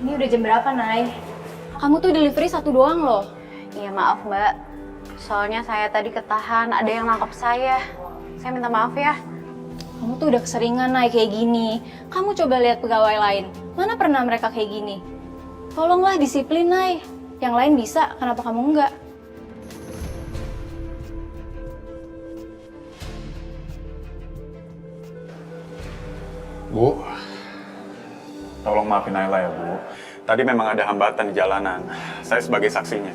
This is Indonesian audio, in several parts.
Ini udah jam berapa, Nay? Kamu tuh delivery satu doang loh. Iya maaf mbak, soalnya saya tadi ketahan, ada yang nangkap saya. Saya minta maaf ya. Kamu tuh udah keseringan, Nay, kayak gini. Kamu coba lihat pegawai lain. Mana pernah mereka kayak gini? Tolonglah disiplin, Nay. Yang lain bisa, kenapa kamu enggak? Bu, tolong maafin Naila ya, Bu. Tadi memang ada hambatan di jalanan. Saya sebagai saksinya.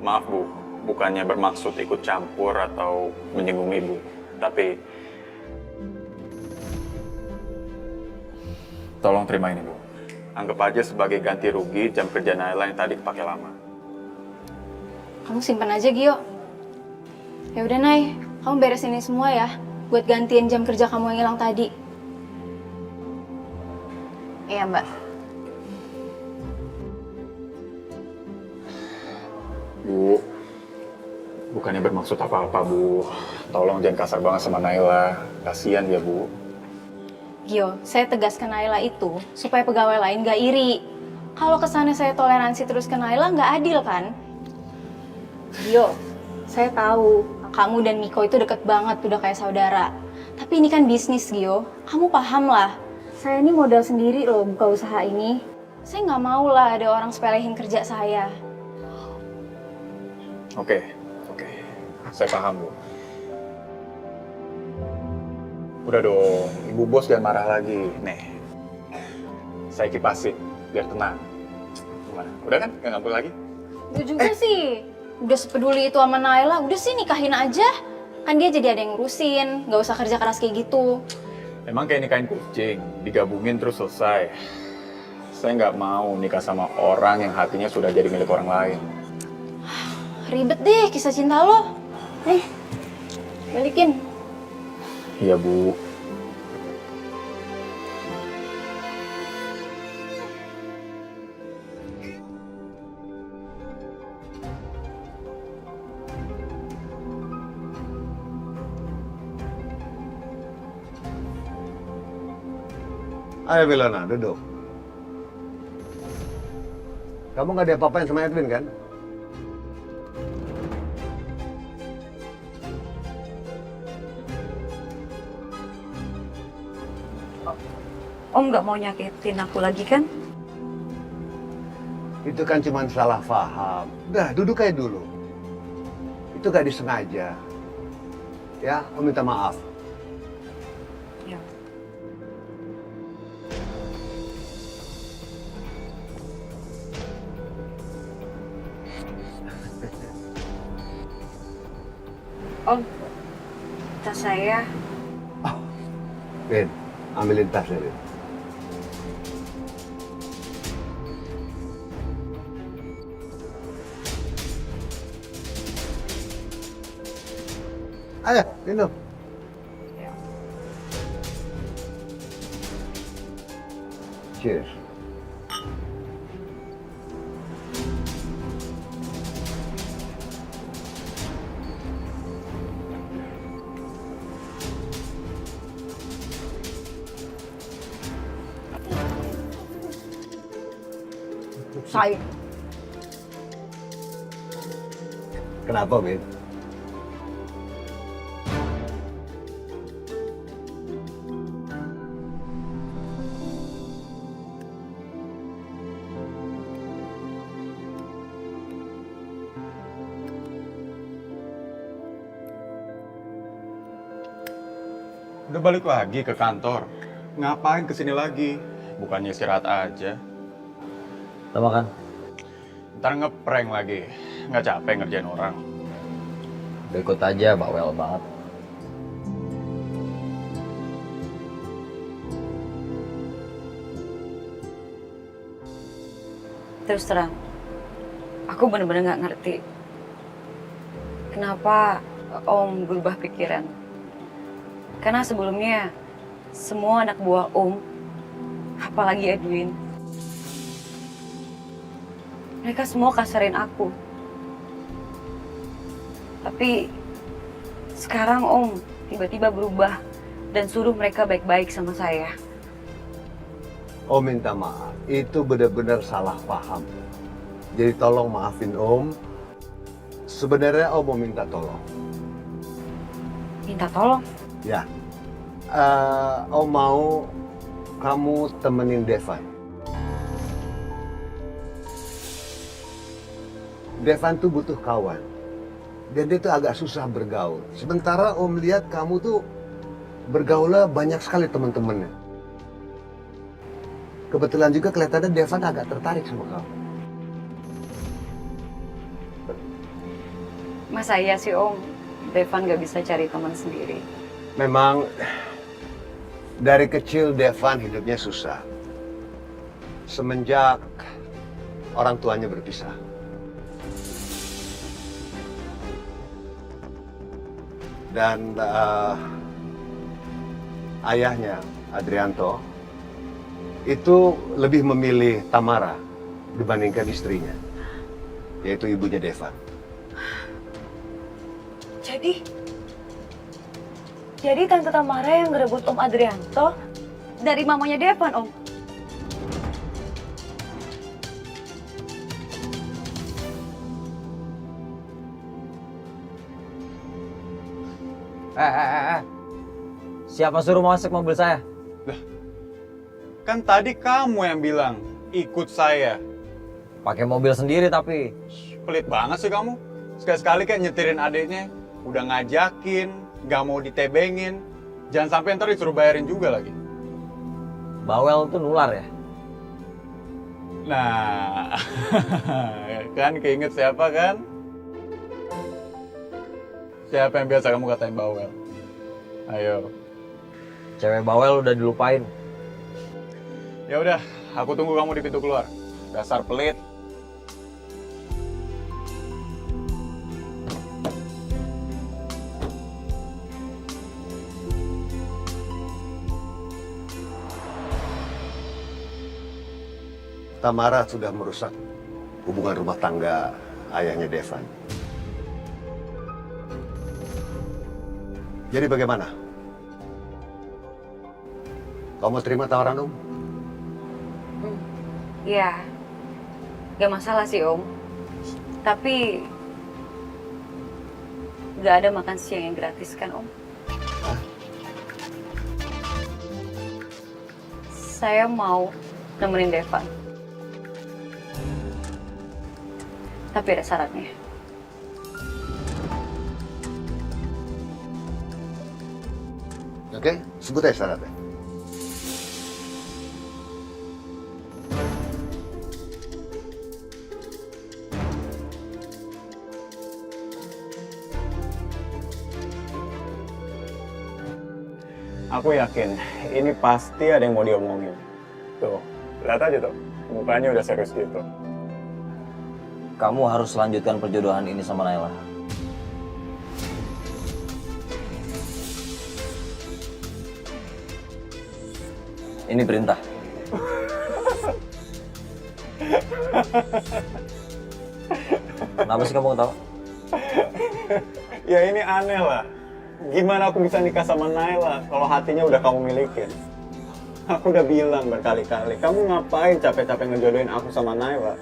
Maaf, Bu. Bukannya bermaksud ikut campur atau menyinggung Ibu. Tapi, tolong terima ini, Bu. Anggap aja sebagai ganti rugi jam kerja Naila yang tadi kepake lama. Kamu simpen aja, Gio. Ya udah, Nay. Kamu beresin ini semua ya. Buat gantiin jam kerja kamu yang hilang tadi. Iya mbak. Bu, bukannya bermaksud apa-apa, Bu. Tolong jangan kasar banget sama Naila. Kasian dia, Bu. Gio, saya tegaskan Naila itu supaya pegawai lain gak iri. Kalau kesannya saya toleransi terus ke Naila nggak adil kan? Gio, saya tahu kamu dan Miko itu deket banget, udah kayak saudara. Tapi ini kan bisnis, Gio. Kamu paham lah. Saya ini modal sendiri loh buka usaha ini. Saya nggak mau lah ada orang sepelehin kerja saya. Oke. Saya paham, Bu. Udah dong, Ibu Bos jangan marah lagi. Nih, saya kipasin biar tenang. Gimana? Udah kan? Nggak ngambek lagi? Lu juga sih. Udah sepeduli itu sama Naila, udah sih nikahin aja. Kan dia jadi ada yang ngurusin, nggak usah kerja keras kayak gitu. Emang kayak nikahin kucing, digabungin terus selesai. Saya nggak mau nikah sama orang yang hatinya sudah jadi milik orang lain. Ribet deh kisah cinta lo. Balikin. Iya, Bu. Ayo Milana, duduk. Kamu nggak ada apa-apain sama Edwin kan? Om nggak mau nyakitin aku lagi kan? Itu kan cuma salah paham. Udah, duduk aja dulu. Itu gak disengaja. Ya, Om minta maaf. Ya. Om, tas saya. Ben, ambilin tasnya, Ben. Ayo, minum. Cheers. Saya. Kenapa, Ben? Udah balik lagi ke kantor. Ngapain kesini lagi? Bukannya istirahat aja. Udah makan? Ntar ngeprank lagi. Nggak capek ngerjain orang. Udah ikut aja, bawel banget. Terus terang, aku bener-bener nggak ngerti kenapa Om berubah pikiran. Karena sebelumnya semua anak buah Om, apalagi Edwin, mereka semua kasarin aku. Tapi sekarang Om tiba-tiba berubah dan suruh mereka baik-baik sama saya. Om minta maaf, itu benar-benar salah paham. Jadi tolong maafin Om. Sebenarnya Om mau minta tolong. Minta tolong. Ya, Om mau kamu temenin Devan. Devan tuh butuh kawan. Dan dia tuh agak susah bergaul. Sementara Om lihat kamu tuh bergaulnya banyak sekali teman-temannya. Kebetulan juga kelihatannya Devan agak tertarik sama kamu. Masa iya sih Om, Devan gak bisa cari teman sendiri? Memang dari kecil Devan hidupnya susah. Semenjak orang tuanya berpisah. Dan ayahnya, Adrianto, itu lebih memilih Tamara dibandingkan istrinya, yaitu ibunya Devan. Jadi Tante Tamara yang ngerebut Om Adrianto dari mamanya Devan, Om? Siapa suruh masuk mobil saya? Kan tadi kamu yang bilang, ikut saya. Pakai mobil sendiri tapi. Pelit banget sih kamu. Sekali-sekali kayak nyetirin adiknya. Udah ngajakin, gak mau ditebengin. Jangan sampai ntar disuruh bayarin juga lagi. Bawel tuh nular ya? Nah, kan keinget siapa kan? Siapa yang biasa kamu katain bawel? Ayo. Cewek bawel udah dilupain. Ya udah, aku tunggu kamu di pintu keluar. Dasar pelit. Tamara sudah merusak hubungan rumah tangga ayahnya Devan. Jadi bagaimana? Kamu terima tawaran Om? Iya, gak masalah sih Om. Tapi gak ada makan siang yang gratis kan Om? Hah? Saya mau nemenin Devan. Tapi ada syaratnya. Oke, sebut aja syaratnya. Aku yakin, ini pasti ada yang mau diomongin. Tuh, lihat aja tuh. Mukanya udah serius gitu. Kamu harus lanjutkan perjodohan ini sama Naila. Ini perintah. Kenapa sih kamu ketawa? Ya ini aneh lah. Gimana aku bisa nikah sama Naila kalau hatinya udah kamu milikin? Aku udah bilang berkali-kali, kamu ngapain capek-capek ngejodohin aku sama Naila?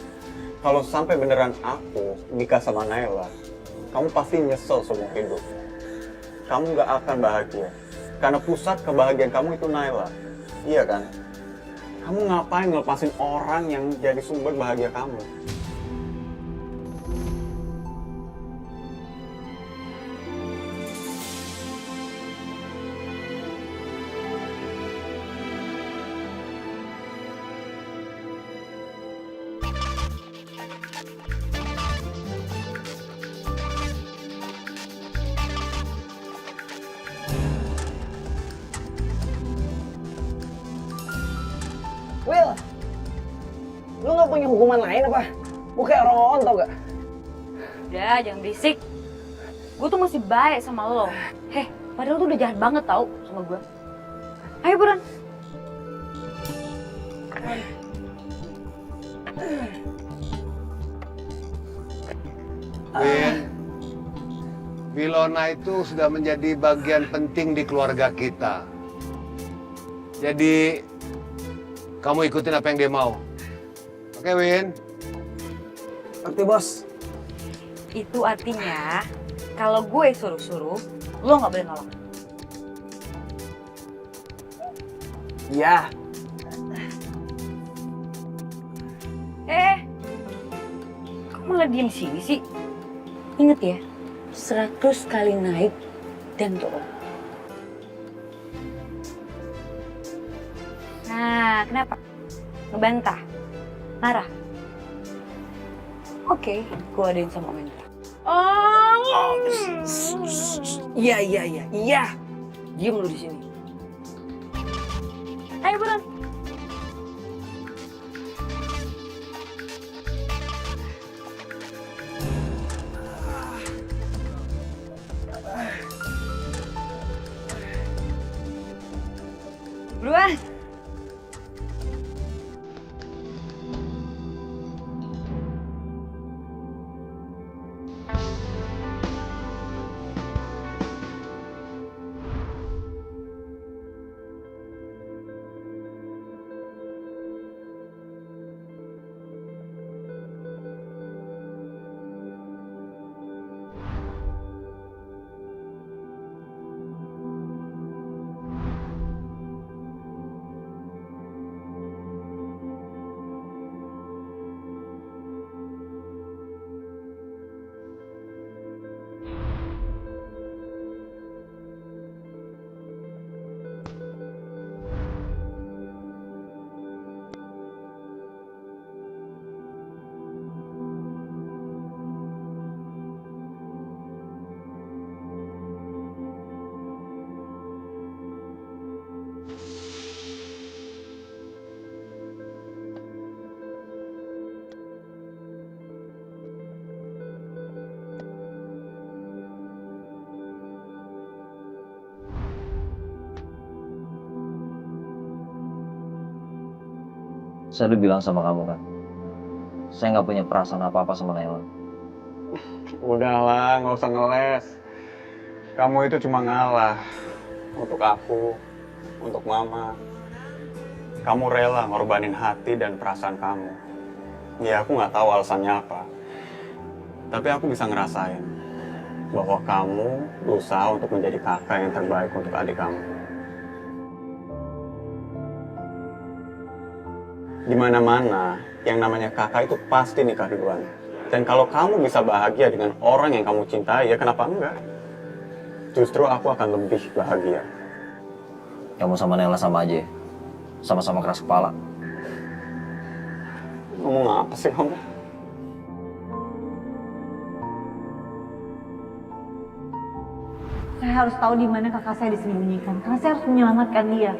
Kalau sampai beneran aku nikah sama Naila, kamu pasti nyesel seumur hidup. Kamu gak akan bahagia. Karena pusat kebahagiaan kamu itu Naila. Iya kan? Kamu ngapain ngelepasin orang yang jadi sumber bahagia kamu? Will, lu gak punya hukuman lain apa? Gue kayak orang tau gak? Udah, jangan berisik. Gue tuh masih baik sama lo. Heh, padahal tuh udah jahat banget tau sama gue. Ayo buruan. Win, Wilona itu sudah menjadi bagian penting di keluarga kita. Jadi kamu ikutin apa yang dia mau. Oke, Win? Ngerti, Bos. Itu artinya kalau gue suruh-suruh, lo nggak boleh nolak. Iya. Kok malah diem sini sih? Ingat ya, 100 kali naik dan turun. Nah, kenapa? Ngebantah? Marah? Oke, gue adain sama Minta. Iya. Diam lu di sini. Ayo buruan. Buruan. Saya udah bilang sama kamu kan, saya nggak punya perasaan apa-apa sama Naila. Udahlah, nggak usah ngeles. Kamu itu cuma ngalah untuk aku, untuk mama. Kamu rela ngorbanin hati dan perasaan kamu. Ya, aku nggak tahu alasannya apa. Tapi aku bisa ngerasain bahwa kamu berusaha untuk menjadi kakak yang terbaik untuk adik kamu. Di mana-mana, yang namanya kakak itu pasti nikah duluan. Dan kalau kamu bisa bahagia dengan orang yang kamu cintai, ya kenapa enggak? Justru aku akan lebih bahagia. Kamu sama Naila sama aja, sama-sama keras kepala. Ngomong apa sih kamu? Saya harus tahu di mana kakak saya disembunyikan, karena saya harus menyelamatkan dia.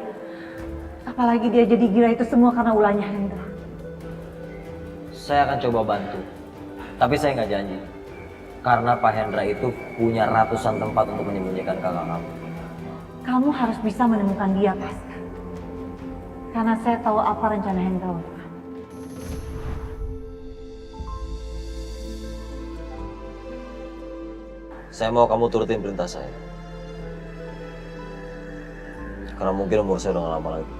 Apalagi dia jadi gila itu semua karena ulahnya Hendra. Saya akan coba bantu, tapi saya nggak janji. Karena Pak Hendra itu punya ratusan tempat untuk menyembunyikan kakak kamu. Kamu harus bisa menemukan dia, Pasca. Karena saya tahu apa rencana Hendra. Saya mau kamu turutin perintah saya. Karena mungkin umur saya udah gak lama lagi.